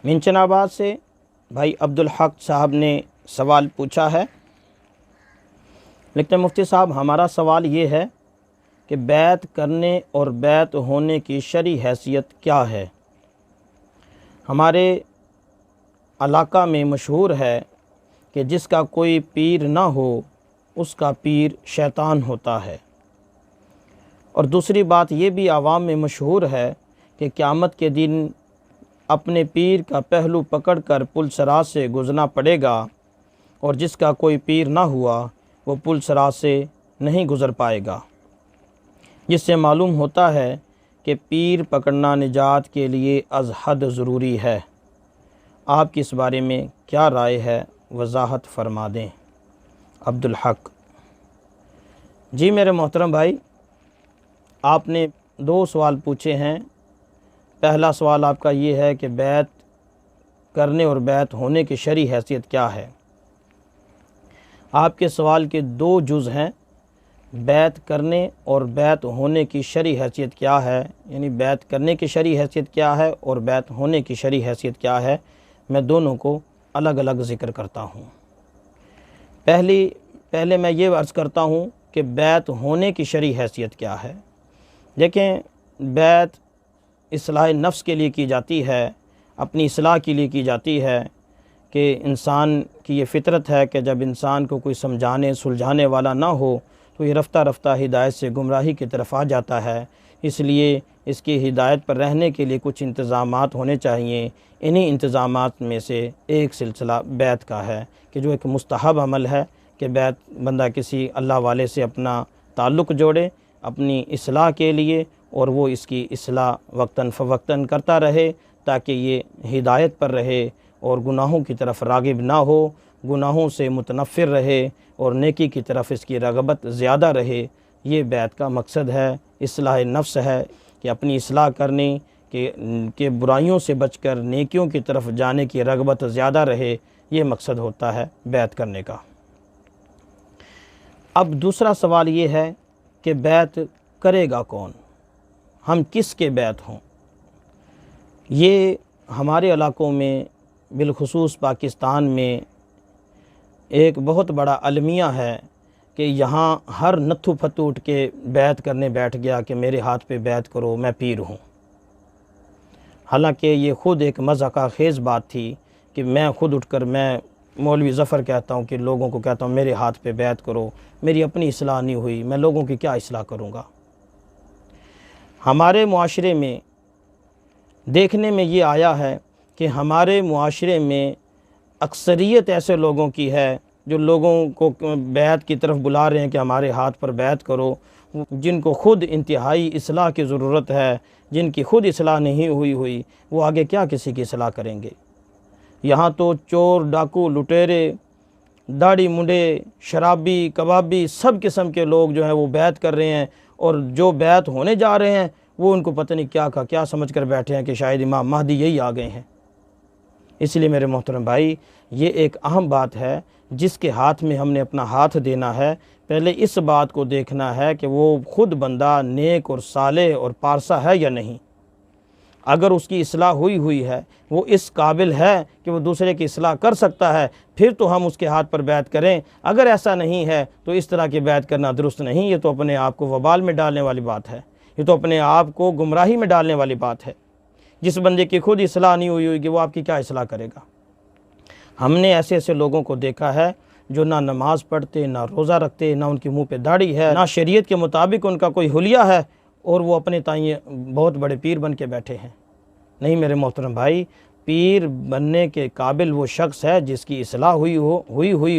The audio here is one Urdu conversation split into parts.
منچن آباد سے بھائی عبدالحق صاحب نے سوال پوچھا ہے۔ لکھتے ہیں مفتی صاحب ہمارا سوال یہ ہے کہ بیعت کرنے اور بیعت ہونے کی شرعی حیثیت کیا ہے؟ ہمارے علاقہ میں مشہور ہے کہ جس کا کوئی پیر نہ ہو اس کا پیر شیطان ہوتا ہے، اور دوسری بات یہ بھی عوام میں مشہور ہے کہ قیامت کے دن اپنے پیر کا پہلو پکڑ کر پل صراط سے گزرنا پڑے گا، اور جس کا کوئی پیر نہ ہوا وہ پل صراط سے نہیں گزر پائے گا، جس سے معلوم ہوتا ہے کہ پیر پکڑنا نجات کے لیے از حد ضروری ہے۔ آپ کی اس بارے میں کیا رائے ہے؟ وضاحت فرما دیں۔ عبدالحق: جی میرے محترم بھائی، آپ نے 2 سوال پوچھے ہیں۔ پہلا سوال آپ کا یہ ہے کہ بیعت کرنے اور بیعت ہونے کی شرعی حیثیت کیا ہے؟ آپ کے سوال کے 2 جز ہیں، بیعت کرنے اور بیعت ہونے کی شرعی حیثیت کیا ہے، یعنی بیعت کرنے کی شرعی حیثیت کیا ہے اور بیعت ہونے کی شرعی حیثیت کیا ہے۔ میں دونوں کو الگ الگ ذکر کرتا ہوں۔ پہلے میں یہ عرض کرتا ہوں کہ بیعت ہونے کی شرعی حیثیت کیا ہے۔ دیکھیں، بیعت اصلاح نفس کے لیے کی جاتی ہے، اپنی اصلاح کے لیے کی جاتی ہے، کہ انسان کی یہ فطرت ہے کہ جب انسان کو کوئی سمجھانے سلجھانے والا نہ ہو تو یہ رفتہ رفتہ ہدایت سے گمراہی کی طرف آ جاتا ہے۔ اس لیے اس کی ہدایت پر رہنے کے لیے کچھ انتظامات ہونے چاہیے۔ انہی انتظامات میں سے ایک سلسلہ بیعت کا ہے، کہ جو ایک مستحب عمل ہے کہ بیعت بندہ کسی اللہ والے سے اپنا تعلق جوڑے اپنی اصلاح کے لیے، اور وہ اس کی اصلاح وقتاً فوقتاً کرتا رہے تاکہ یہ ہدایت پر رہے اور گناہوں کی طرف راغب نہ ہو، گناہوں سے متنفر رہے اور نیکی کی طرف اس کی رغبت زیادہ رہے۔ یہ بیعت کا مقصد ہے، اصلاح نفس ہے، کہ اپنی اصلاح کرنے کہ برائیوں سے بچ کر نیکیوں کی طرف جانے کی رغبت زیادہ رہے۔ یہ مقصد ہوتا ہے بیعت کرنے کا۔ اب دوسرا سوال یہ ہے کہ بیعت کرے گا کون؟ ہم کس کے بیعت ہوں؟ یہ ہمارے علاقوں میں بالخصوص پاکستان میں ایک بہت بڑا المیہ ہے کہ یہاں ہر نتھو پھتو اٹھ کے بیعت کرنے بیٹھ گیا کہ میرے ہاتھ پہ بیعت کرو، میں پیر ہوں۔ حالانکہ یہ خود ایک مضحکہ خیز بات تھی کہ میں خود اٹھ کر میں مولوی ظفر کہتا ہوں کہ لوگوں کو کہتا ہوں میرے ہاتھ پہ بیعت کرو، میری اپنی اصلاح نہیں ہوئی، میں لوگوں کی کیا اصلاح کروں گا؟ ہمارے معاشرے میں دیکھنے میں یہ آیا ہے کہ ہمارے معاشرے میں اکثریت ایسے لوگوں کی ہے جو لوگوں کو بیعت کی طرف بلا رہے ہیں کہ ہمارے ہاتھ پر بیعت کرو، جن کو خود انتہائی اصلاح کی ضرورت ہے، جن کی خود اصلاح نہیں ہوئی، وہ آگے کیا کسی کی اصلاح کریں گے؟ یہاں تو چور، ڈاکو، لٹیرے، داڑھی منڈے، شرابی، کبابی، سب قسم کے لوگ جو ہیں وہ بیعت کر رہے ہیں، اور جو بیعت ہونے جا رہے ہیں وہ ان کو پتہ نہیں کیا سمجھ کر بیٹھے ہیں کہ شاید امام مہدی یہی آ گئے ہیں۔ اس لیے میرے محترم بھائی، یہ ایک اہم بات ہے جس کے ہاتھ میں ہم نے اپنا ہاتھ دینا ہے۔ پہلے اس بات کو دیکھنا ہے کہ وہ خود بندہ نیک اور صالح اور پارسا ہے یا نہیں۔ اگر اس کی اصلاح ہوئی ہے، وہ اس قابل ہے کہ وہ دوسرے کی اصلاح کر سکتا ہے، پھر تو ہم اس کے ہاتھ پر بیعت کریں۔ اگر ایسا نہیں ہے تو اس طرح کی بیعت کرنا درست نہیں۔ یہ تو اپنے آپ کو وبال میں ڈالنے والی بات ہے، یہ تو اپنے آپ کو گمراہی میں ڈالنے والی بات ہے۔ جس بندے کی خود اصلاح نہیں ہوئی وہ آپ کی کیا اصلاح کرے گا؟ ہم نے ایسے لوگوں کو دیکھا ہے جو نہ نماز پڑھتے، نہ روزہ رکھتے، نہ ان کے منہ پہ داڑھی ہے، نہ شریعت کے مطابق ان کا کوئی حلیہ ہے، اور وہ اپنے تائیں بہت بڑے پیر بن کے بیٹھے ہیں۔ نہیں میرے محترم بھائی، پیر بننے کے قابل وہ شخص ہے جس کی اصلاح ہوئی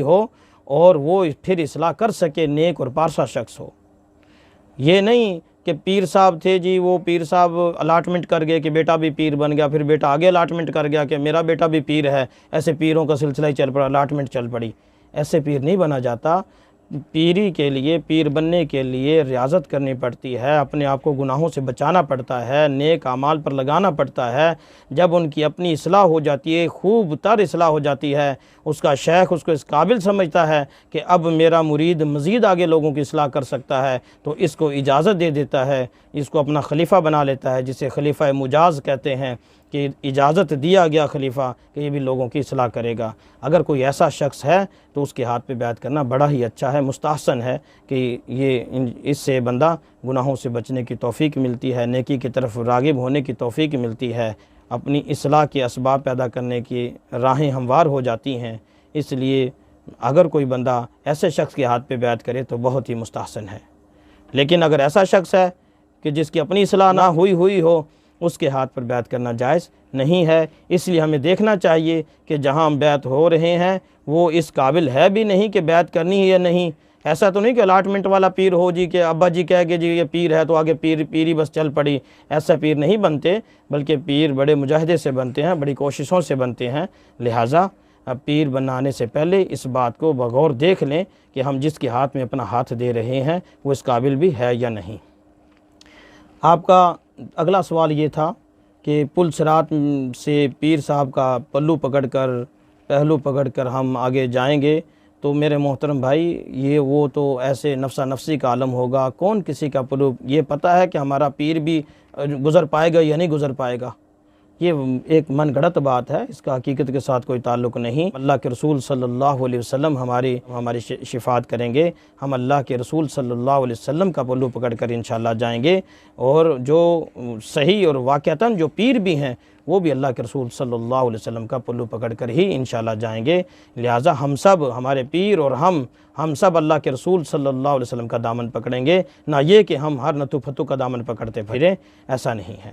ہو اور وہ پھر اصلاح کر سکے، نیک اور پارسا شخص ہو۔ یہ نہیں کہ پیر صاحب تھے جی، وہ پیر صاحب الاٹمنٹ کر گئے کہ بیٹا بھی پیر بن گیا، پھر بیٹا آگے الاٹمنٹ کر گیا کہ میرا بیٹا بھی پیر ہے، ایسے پیروں کا سلسلہ ہی چل پڑا، الاٹمنٹ چل پڑی۔ ایسے پیر نہیں بنا جاتا۔ پیری کے لیے، پیر بننے کے لیے ریاضت کرنی پڑتی ہے، اپنے آپ کو گناہوں سے بچانا پڑتا ہے، نیک اعمال پر لگانا پڑتا ہے۔ جب ان کی اپنی اصلاح ہو جاتی ہے، خوب تر اصلاح ہو جاتی ہے، اس کا شیخ اس کو اس قابل سمجھتا ہے کہ اب میرا مرید مزید آگے لوگوں کی اصلاح کر سکتا ہے، تو اس کو اجازت دے دیتا ہے، اس کو اپنا خلیفہ بنا لیتا ہے، جسے خلیفہ مجاز کہتے ہیں، کہ اجازت دیا گیا خلیفہ کہ یہ بھی لوگوں کی اصلاح کرے گا۔ اگر کوئی ایسا شخص ہے تو اس کے ہاتھ پہ بیعت کرنا بڑا ہی اچھا ہے، مستحسن ہے کہ اس سے بندہ گناہوں سے بچنے کی توفیق ملتی ہے، نیکی کی طرف راغب ہونے کی توفیق ملتی ہے، اپنی اصلاح کے اسباب پیدا کرنے کی راہیں ہموار ہو جاتی ہیں۔ اس لیے اگر کوئی بندہ ایسے شخص کے ہاتھ پہ بیعت کرے تو بہت ہی مستحسن ہے۔ لیکن اگر ایسا شخص ہے کہ جس کی اپنی اصلاح نہ ہوئی ہو، اس کے ہاتھ پر بیعت کرنا جائز نہیں ہے۔ اس لیے ہمیں دیکھنا چاہیے کہ جہاں ہم بیعت ہو رہے ہیں وہ اس قابل ہے بھی نہیں کہ بیعت کرنی ہے یا نہیں۔ ایسا تو نہیں کہ الاٹمنٹ والا پیر ہو جی کہ ابا جی کہہ کہ جی یہ پیر ہے تو آگے پیری بس چل پڑی، ایسا پیر نہیں بنتے، بلکہ پیر بڑے مجاہدے سے بنتے ہیں، بڑی کوششوں سے بنتے ہیں۔ لہٰذا پیر بنانے سے پہلے اس بات کو بغور دیکھ لیں کہ ہم جس کے ہاتھ میں اپنا ہاتھ دے رہے ہیں وہ اس قابل بھی ہے یا نہیں۔ آپ کا اگلا سوال یہ تھا کہ پل صراط سے پیر صاحب کا پہلو پکڑ کر ہم آگے جائیں گے تو میرے محترم بھائی یہ وہ تو ایسے نفسا نفسی کا عالم ہوگا، کون کسی کا پلو یہ پتہ ہے کہ ہمارا پیر بھی گزر پائے گا یا نہیں گزر پائے گا؟ یہ ایک من گھڑت بات ہے، اس کا حقیقت کے ساتھ کوئی تعلق نہیں۔ اللہ کے رسول صلی اللہ علیہ وسلم ہماری شفاعت کریں گے، ہم اللہ کے رسول صلی اللہ علیہ وسلم کا پلو پکڑ کر انشاءاللہ جائیں گے، اور جو صحیح اور واقعتاً جو پیر بھی ہیں وہ بھی اللہ کے رسول صلی اللہ علیہ وسلم کا پلو پکڑ کر ہی انشاءاللہ جائیں گے۔ لہٰذا ہم سب، ہمارے پیر اور ہم سب اللہ کے رسول صلی اللہ علیہ وسلم کا دامن پکڑیں گے، نہ یہ کہ ہم ہر نتو پھتو کا دامن پکڑتے پھریں، ایسا نہیں ہے۔